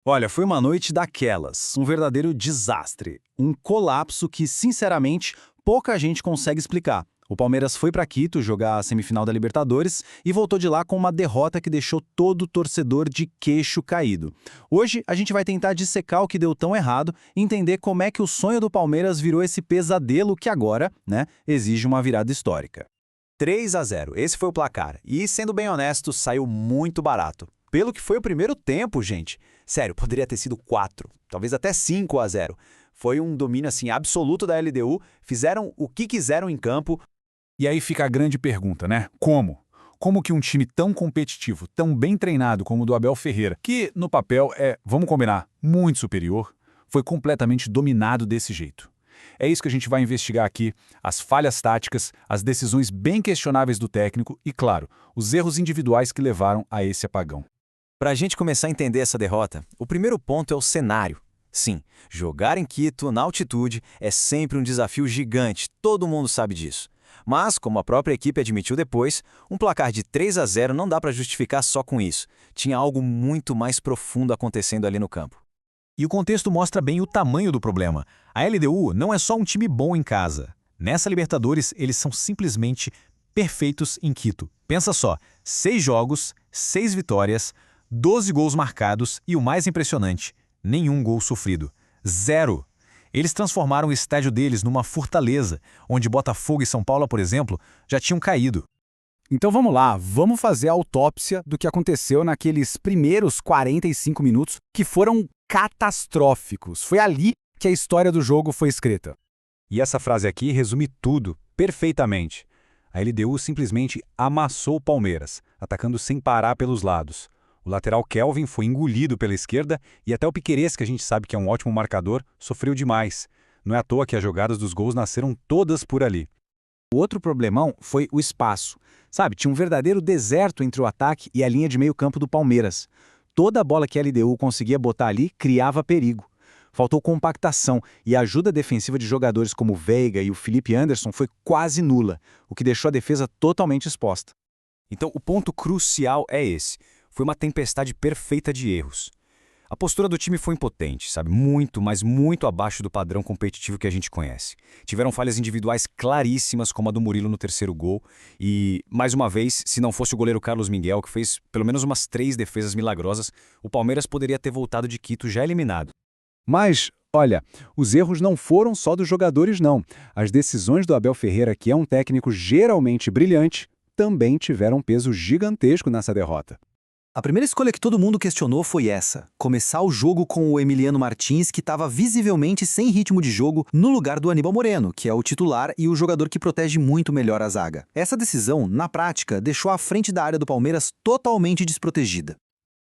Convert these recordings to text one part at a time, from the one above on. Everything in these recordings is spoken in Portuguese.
Olha, foi uma noite daquelas, um verdadeiro desastre, um colapso que, sinceramente, pouca gente consegue explicar. O Palmeiras foi para Quito jogar a semifinal da Libertadores e voltou de lá com uma derrota que deixou todo torcedor de queixo caído. Hoje a gente vai tentar dissecar o que deu tão errado e entender como é que o sonho do Palmeiras virou esse pesadelo que agora, exige uma virada histórica. 3-0, esse foi o placar. E, sendo bem honesto, saiu muito barato. Pelo que foi o primeiro tempo, gente. Sério, poderia ter sido 4, talvez até 5-0. Foi um domínio assim absoluto da LDU, fizeram o que quiseram em campo. E aí fica a grande pergunta, né? Como? Como que um time tão competitivo, tão bem treinado como o do Abel Ferreira, que no papel é, vamos combinar, muito superior, foi completamente dominado desse jeito? É isso que a gente vai investigar aqui, as falhas táticas, as decisões bem questionáveis do técnico e, claro, os erros individuais que levaram a esse apagão. Para a gente começar a entender essa derrota, o primeiro ponto é o cenário. Sim, jogar em Quito, na altitude, é sempre um desafio gigante, todo mundo sabe disso. Mas, como a própria equipe admitiu depois, um placar de 3-0 não dá para justificar só com isso. Tinha algo muito mais profundo acontecendo ali no campo. E o contexto mostra bem o tamanho do problema. A LDU não é só um time bom em casa. Nessa Libertadores, eles são simplesmente perfeitos em Quito. Pensa só, 6 jogos, 6 vitórias, 12 gols marcados e o mais impressionante, nenhum gol sofrido. 0. Eles transformaram o estádio deles numa fortaleza, onde Botafogo e São Paulo, por exemplo, já tinham caído. Então vamos lá, vamos fazer a autópsia do que aconteceu naqueles primeiros 45 minutos que foram catastróficos. Foi ali que a história do jogo foi escrita. E essa frase aqui resume tudo, perfeitamente. A LDU simplesmente amassou o Palmeiras, atacando sem parar pelos lados. O lateral Kelvin foi engolido pela esquerda e até o Piquerez, que a gente sabe que é um ótimo marcador, sofreu demais. Não é à toa que as jogadas dos gols nasceram todas por ali. O outro problemão foi o espaço. Sabe, tinha um verdadeiro deserto entre o ataque e a linha de meio campo do Palmeiras. Toda a bola que a LDU conseguia botar ali criava perigo. Faltou compactação e a ajuda defensiva de jogadores como o Veiga e o Felipe Anderson foi quase nula, o que deixou a defesa totalmente exposta. Então, o ponto crucial é esse. Foi uma tempestade perfeita de erros. A postura do time foi impotente, sabe? Muito, mas muito abaixo do padrão competitivo que a gente conhece. Tiveram falhas individuais claríssimas, como a do Murilo no terceiro gol. E, mais uma vez, se não fosse o goleiro Carlos Miguel, que fez pelo menos umas 3 defesas milagrosas, o Palmeiras poderia ter voltado de Quito já eliminado. Mas, olha, os erros não foram só dos jogadores, não. As decisões do Abel Ferreira, que é um técnico geralmente brilhante, também tiveram um peso gigantesco nessa derrota. A primeira escolha que todo mundo questionou foi essa: começar o jogo com o Emiliano Martins, que estava visivelmente sem ritmo de jogo, no lugar do Aníbal Moreno, que é o titular e o jogador que protege muito melhor a zaga. Essa decisão, na prática, deixou a frente da área do Palmeiras totalmente desprotegida.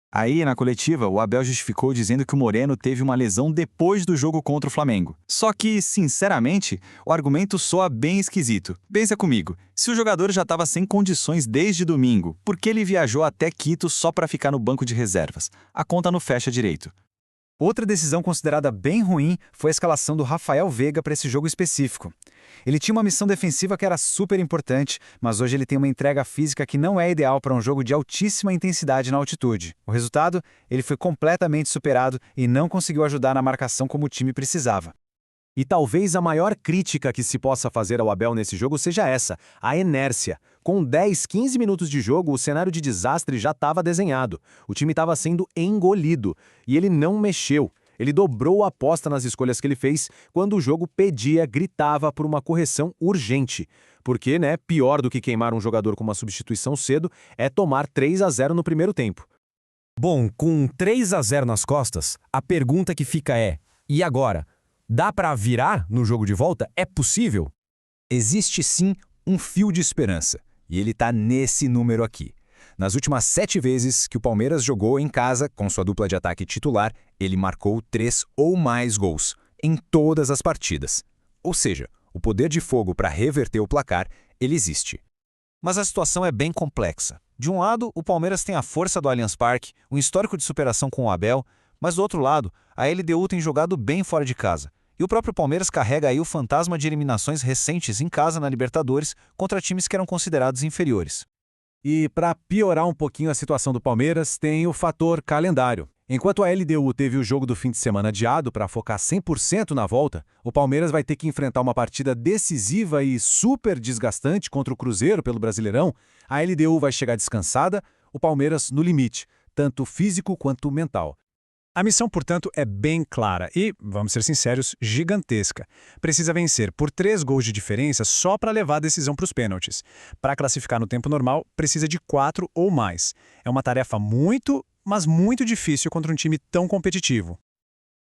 Aí, na coletiva, o Abel justificou dizendo que o Moreno teve uma lesão depois do jogo contra o Flamengo. Só que, sinceramente, o argumento soa bem esquisito. Pensa comigo, se o jogador já estava sem condições desde domingo, por que ele viajou até Quito só para ficar no banco de reservas? A conta não fecha direito. Outra decisão considerada bem ruim foi a escalação do Rafael Veiga para esse jogo específico. Ele tinha uma missão defensiva que era super importante, mas hoje ele tem uma entrega física que não é ideal para um jogo de altíssima intensidade na altitude. O resultado? Ele foi completamente superado e não conseguiu ajudar na marcação como o time precisava. E talvez a maior crítica que se possa fazer ao Abel nesse jogo seja essa, a inércia. Com 10, 15 minutos de jogo, o cenário de desastre já estava desenhado. O time estava sendo engolido. E ele não mexeu. Ele dobrou a aposta nas escolhas que ele fez quando o jogo gritava por uma correção urgente. Porque, pior do que queimar um jogador com uma substituição cedo é tomar 3-0 no primeiro tempo. Bom, com 3-0 nas costas, a pergunta que fica é: e agora? Dá para virar no jogo de volta? É possível? Existe sim um fio de esperança, e ele está nesse número aqui. Nas últimas 7 vezes que o Palmeiras jogou em casa com sua dupla de ataque titular, ele marcou 3 ou mais gols, em todas as partidas. Ou seja, o poder de fogo para reverter o placar, ele existe. Mas a situação é bem complexa. De um lado, o Palmeiras tem a força do Allianz Parque, um histórico de superação com o Abel, mas do outro lado, a LDU tem jogado bem fora de casa. E o próprio Palmeiras carrega aí o fantasma de eliminações recentes em casa na Libertadores contra times que eram considerados inferiores. E para piorar um pouquinho a situação do Palmeiras, tem o fator calendário. Enquanto a LDU teve o jogo do fim de semana adiado para focar 100% na volta, o Palmeiras vai ter que enfrentar uma partida decisiva e super desgastante contra o Cruzeiro pelo Brasileirão. A LDU vai chegar descansada, o Palmeiras no limite, tanto físico quanto mental. A missão, portanto, é bem clara e, vamos ser sinceros, gigantesca. Precisa vencer por 3 gols de diferença só para levar a decisão para os pênaltis. Para classificar no tempo normal, precisa de 4 ou mais. É uma tarefa mas muito difícil contra um time tão competitivo.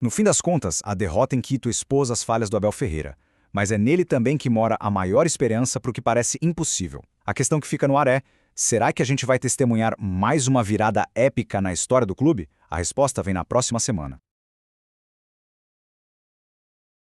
No fim das contas, a derrota em Quito expôs as falhas do Abel Ferreira. Mas é nele também que mora a maior esperança para o que parece impossível. A questão que fica no ar é: será que a gente vai testemunhar mais uma virada épica na história do clube? A resposta vem na próxima semana.